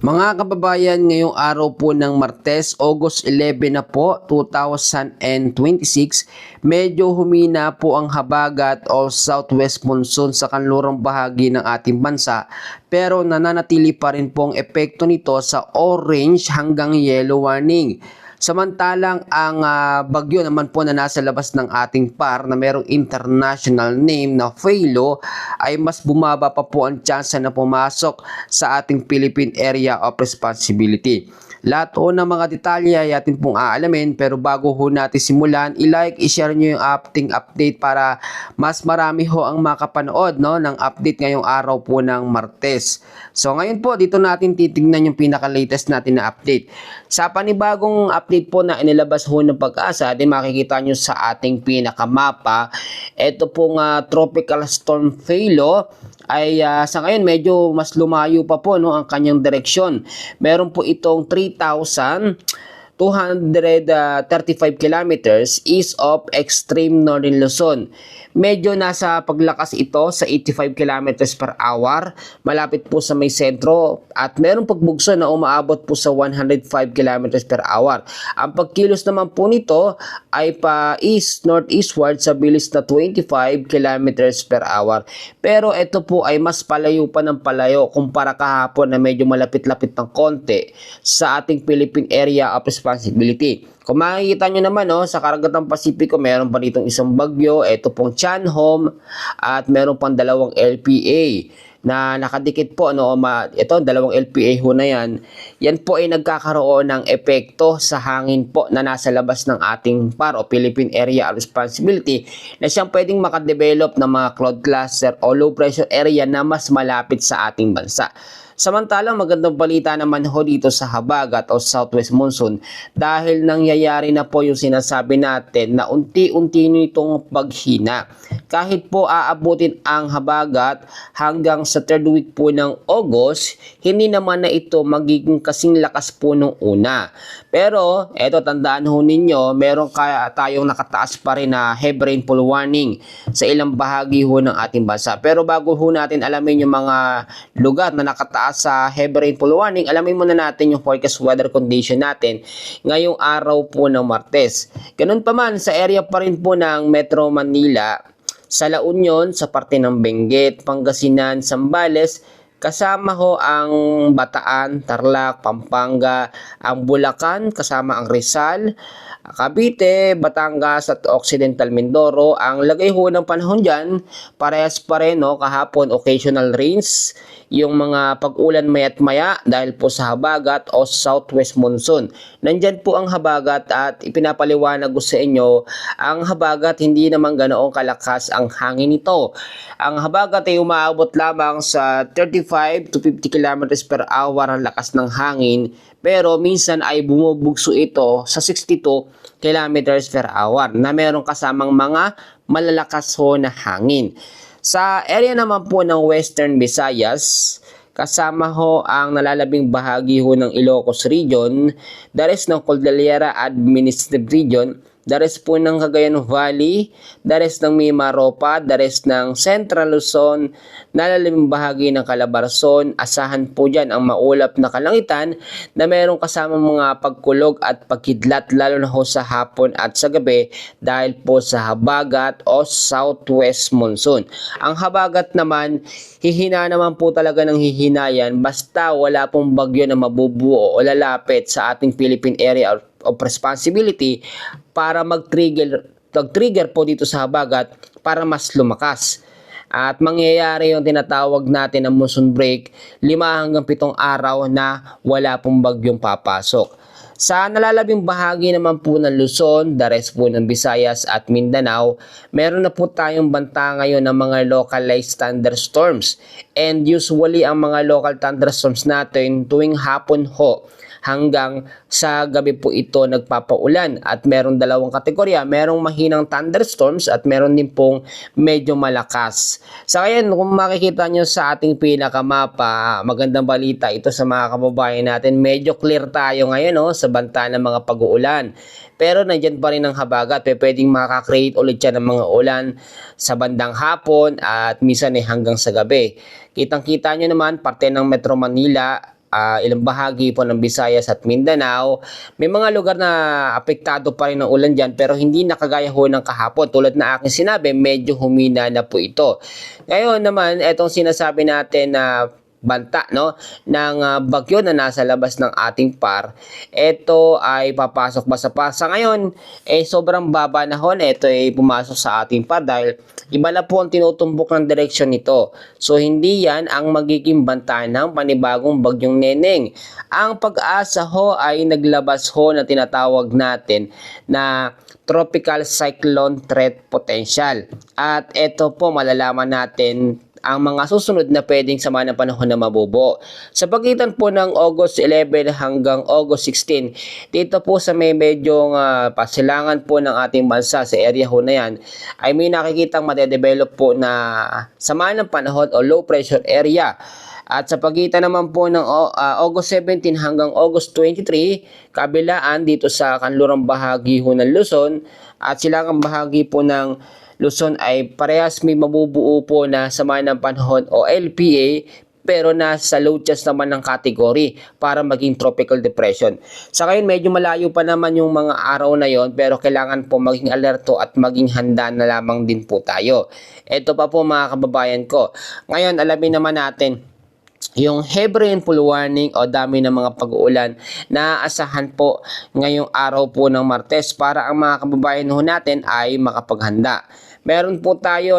Mga kababayan, ngayong araw po ng Martes, August 11 na po, 2026, medyo humina po ang habagat o southwest monsoon sa kanlurang bahagi ng ating bansa, pero nananatili pa rin po ang epekto nito sa orange hanggang yellow warning. Samantalang ang bagyo naman po na nasa labas ng ating par na merong international name na Phalo ay mas bumaba pa po ang tsansa na pumasok sa ating Philippine Area of Responsibility. Lahat po ng mga detalye ay atin pong aalamin, pero bago ho natin simulan, i-like, i-share nyo yung ating update para mas marami ho ang makapanood ng update ngayong araw po ng Martes. So ngayon po, dito natin titignan yung pinaka-latest natin na update. Sa panibagong update po na inilabas ho ng Pag-asa, din makikita nyo sa ating pinakamapa, ito pong Tropical Storm Phalo ay sa ngayon medyo mas lumayo pa po ang kanyang direksyon. Meron po itong 3,235 kilometers east of extreme northern Luzon. Medyo nasa paglakas ito sa 85 kilometers per hour, malapit po sa may sentro, at meron pagbugso na umaabot po sa 105 kilometers per hour. Ang pagkilos naman po nito ay pa northeastward sa bilis na 25 kilometers per hour. Pero ito po ay mas palayo pa ng palayo kumpara kahapon na medyo malapit-lapit ng konti sa ating Philippine Area of Responsibility. Kung makikita nyo naman sa Karagatang Pasipiko, meron pa ditong isang bagyo, ito pong Chanhom, at meron pang dalawang LPA na nakadikit po. Ito, dalawang LPA ho na yan. Yan po ay nagkakaroon ng epekto sa hangin po na nasa labas ng ating PAR o Philippine Area of Responsibility, na siyang pwedeng makadevelop ng mga cloud cluster o low pressure area na mas malapit sa ating bansa. Samantalang magandang balita naman ho dito sa habagat o southwest monsoon, dahil nangyayari na po yung sinasabi natin na unti-unti nitong paghina. Kahit po aabutin ang habagat hanggang sa third week po ng August, hindi naman na ito magiging kasing lakas po nung una. Pero eto, tandaan ho ninyo, meron tayong nakataas pa rin na heavy rainfall warning sa ilang bahagi ho ng ating bansa. Pero bago ho natin alamin yung mga lugar na nakataas sa heavy rainfall warning, alamin muna natin yung forecast weather condition natin ngayong araw po ng Martes. Ganun pa man, sa area pa rin po ng Metro Manila, sa La Union, sa parte ng Benguet, Pangasinan, Zambales, kasama ho ang Bataan, Tarlac, Pampanga, ang Bulacan, kasama ang Rizal, Cavite, Batangas at Occidental Mindoro. Ang lagay ho ng panahon dyan, parehas pa rin kahapon, occasional rains, yung mga pag-ulan maya't maya dahil po sa habagat o southwest monsoon. Nandyan po ang habagat, at ipinapaliwanag ko sa inyo, ang habagat hindi naman ganoong kalakas ang hangin nito. Ang habagat ay umaabot lamang sa 35 to 50 kilometers per hour ang lakas ng hangin, pero minsan ay bumubugso ito sa 62 kilometers per hour na meron kasamang mga malalakas ho na hangin. Sa area naman po ng Western Visayas, kasama ho ang nalalabing bahagi ho ng Ilocos Region, the rest ng Cordillera Administrative Region, the rest po ng Cagayan Valley, the rest ng Mimaropa, the rest ng Central Luzon, nalalabing bahagi ng Calabarzon. Asahan po dyan ang maulap na kalangitan na mayroong kasama mga pagkulog at pagkidlat, lalo na ho sa hapon at sa gabi dahil po sa habagat o southwest monsoon. Ang habagat naman, hihina naman po talaga ng hihinayan basta wala pong bagyo na mabubuo o lalapit sa ating Philippine Area of Responsibility para mag-trigger po dito sa habagat para mas lumakas. At mangyayari yung tinatawag natin na monsoon break, 5 hanggang 7 araw na wala pong bagyong papasok. Sa nalalabing bahagi naman po ng Luzon, the rest po ng Visayas at Mindanao, meron na po tayong banta ngayon ng mga localized thunderstorms. And usually ang mga local thunderstorms natin tuwing hapon ho hanggang sa gabi po ito nagpapaulan, at meron dalawang kategorya, merong mahinang thunderstorms at meron din pong medyo malakas. Sa ngayon, kung makikita nyo sa ating pinakamapa, magandang balita ito sa mga kababayan natin, medyo clear tayo ngayon sa banta ng mga pag-uulan. Pero nandyan pa rin ang habagat, pwedeng makakreate ulit siya ng mga ulan sa bandang hapon at minsan hanggang sa gabi. Kitang-kita nyo naman, parte ng Metro Manila, ilang bahagi po ng Visayas at Mindanao. May mga lugar na apektado pa rin ng ulan dyan pero hindi nakagaya ho ng kahapon. Tulad na aking sinabi, medyo humina na po ito. Ngayon naman, etong sinasabi natin na banta no ng bagyo na nasa labas ng ating par, ito ay papasok ba sa par? Sa ngayon sobrang baba na ho, ito ay pumasok sa ating par dahil iba na po ang tinutumbok ng direksyon nito. So hindi yan ang magiging banta ng panibagong bagyong Neneng. Ang Pag-asa ho ay naglabas ho na tinatawag natin na tropical cyclone threat potential, at ito po malalaman natin ang mga susunod na pwedeng sama ng panahon na mabubuo. Sa pagitan po ng August 11 hanggang August 16, dito po sa may medyo pasilangan po ng ating bansa, sa area ho na yan, ay may nakikitang madedevelop po na sama ng panahon o low pressure area. At sa pagitan naman po ng August 17 hanggang August 23, kabilaan dito sa kanlurang bahagi ho ng Luzon at silangang bahagi po ng Luzon ay parehas may mabubuo po na sama ng panahon o LPA, pero nasa low thrust naman ng category para maging tropical depression. Sa ngayon medyo malayo pa naman yung mga araw na yon, pero kailangan po maging alerto at maging handa na lamang din po tayo. Ito pa po mga kababayan ko. Ngayon alamin naman natin yung heavy rainfall warning o dami ng mga pag-uulan na aasahan po ngayong araw po ng Martes para ang mga kababayan ho natin ay makapaghanda. Meron po tayo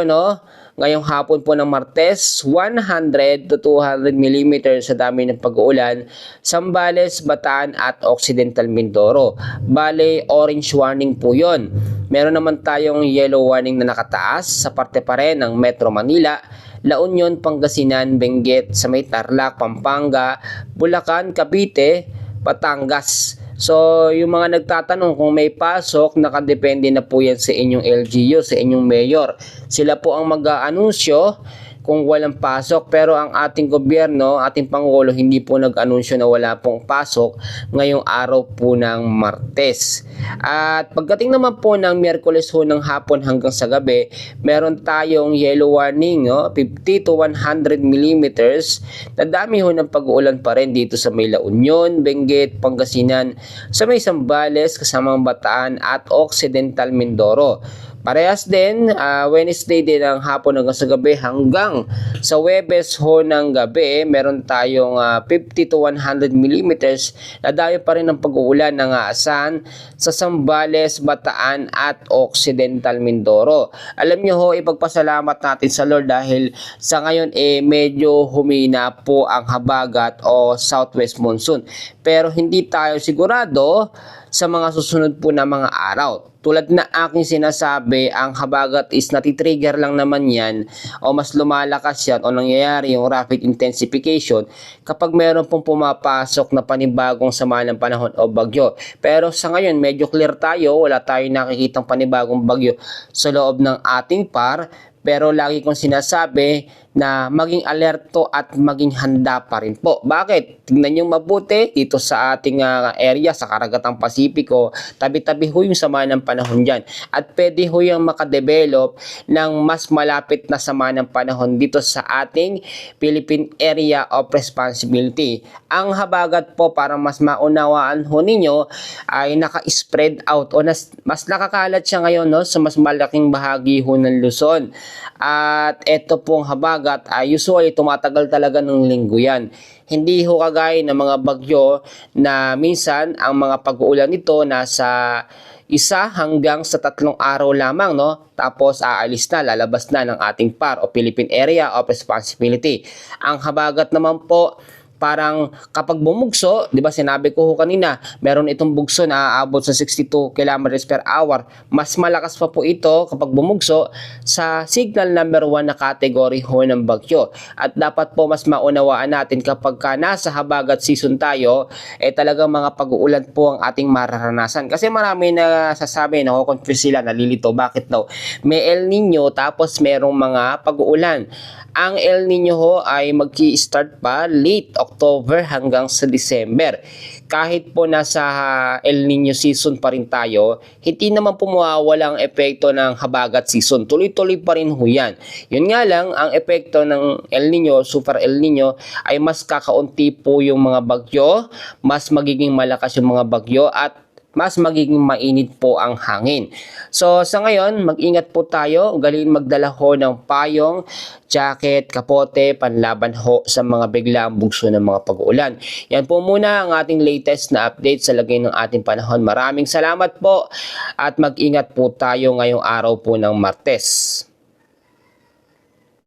ngayong hapon po ng Martes, 100 to 200 mm sa dami ng pag-uulan, Zambales, Bataan at Occidental Mindoro. Bale, orange warning po yon. Meron naman tayong yellow warning na nakataas sa parte pa rin ng Metro Manila, La Union, Pangasinan, Benguet, sa may Tarlac, Pampanga, Bulacan, Cavite, Batangas. So, yung mga nagtatanong kung may pasok, nakadepende na po yan sa inyong LGU, sa inyong mayor. Sila po ang mag-aanunsyo kung walang pasok, pero ang ating gobyerno, ating Pangulo, hindi po nag-anunsyo na wala pong pasok ngayong araw po ng Martes. At pagdating naman po ng Miyerkules ho ng hapon hanggang sa gabi, meron tayong yellow warning, 50 to 100 mm na dami ho ng pag-uulan pa rin dito sa may La Union, Benguet, Pangasinan, sa may Zambales, kasamang Bataan at Occidental Mindoro. Parehas din, Wednesday din ng hapon hanggang sa gabi hanggang sa Huwebes ho ng gabi, meron tayong 50 to 100 mm na dayo pa rin ng pag-uulan ng aasahan sa Zambales, Bataan at Occidental Mindoro. Alam nyo ho, ipagpasalamat natin sa Lord dahil sa ngayon medyo humina po ang habagat o southwest monsoon. Pero hindi tayo sigurado sa mga susunod po na mga araw. Tulad na aking sinasabi, ang habagat is natitrigger lang naman yan o mas lumalakas yan o nangyayari yung rapid intensification kapag meron pong pumapasok na panibagong sama ng panahon o bagyo. Pero sa ngayon, medyo clear tayo, wala tayong nakikitang panibagong bagyo sa loob ng ating par. Pero lagi kong sinasabi na maging alerto at maging handa pa rin po. Bakit? Tingnan nyo mabuti dito sa ating area sa Karagatang Pasipiko, tabi-tabi ho yung sama ng panahon dyan. At pwede ho yung makadevelop ng mas malapit na sama ng panahon dito sa ating Philippine Area of Responsibility. Ang habagat po, para mas maunawaan ho ninyo, ay naka-spread out o mas nakakalat siya ngayon sa mas malaking bahagi ho ng Luzon. At ito pong habagat ay usually tumatagal talaga ng linggo yan. Hindi ho kagaya ng mga bagyo na minsan ang mga pag-uulan nito nasa 1 hanggang sa 3 araw lamang, tapos aalis na, lalabas na ng ating PAR o Philippine Area of Responsibility. Ang habagat naman po, parang kapag bumugso, di ba sinabi ko ho kanina, meron itong bugso na aabot sa 62 kilometers per hour. Mas malakas pa po ito kapag bumugso sa signal number 1 na category ho ng bagyo. At dapat po mas maunawaan natin kapag nasa habagat season tayo, talagang mga pag-uulan po ang ating mararanasan. Kasi marami na sasabi, confuse sila, nalilito, bakit daw? May El Nino tapos merong mga pag-uulan. Ang El Nino ho ay mag-start pa late October hanggang sa December. Kahit po nasa El Nino season pa rin tayo, hindi naman po mawawala ang epekto ng habagat season. Tuloy-tuloy pa rin ho yan. Yun nga lang, ang epekto ng El Nino, Super El Nino, ay mas kakaunti po yung mga bagyo, mas magiging malakas yung mga bagyo, at mas magiging mainit po ang hangin. So sa ngayon, mag-ingat po tayo. Galing magdala ho ng payong, jacket, kapote, panlaban ho sa mga biglaang bugso ng mga pag-uulan. Yan po muna ang ating latest na update sa lagay ng ating panahon. Maraming salamat po at mag-ingat po tayo ngayong araw po ng Martes.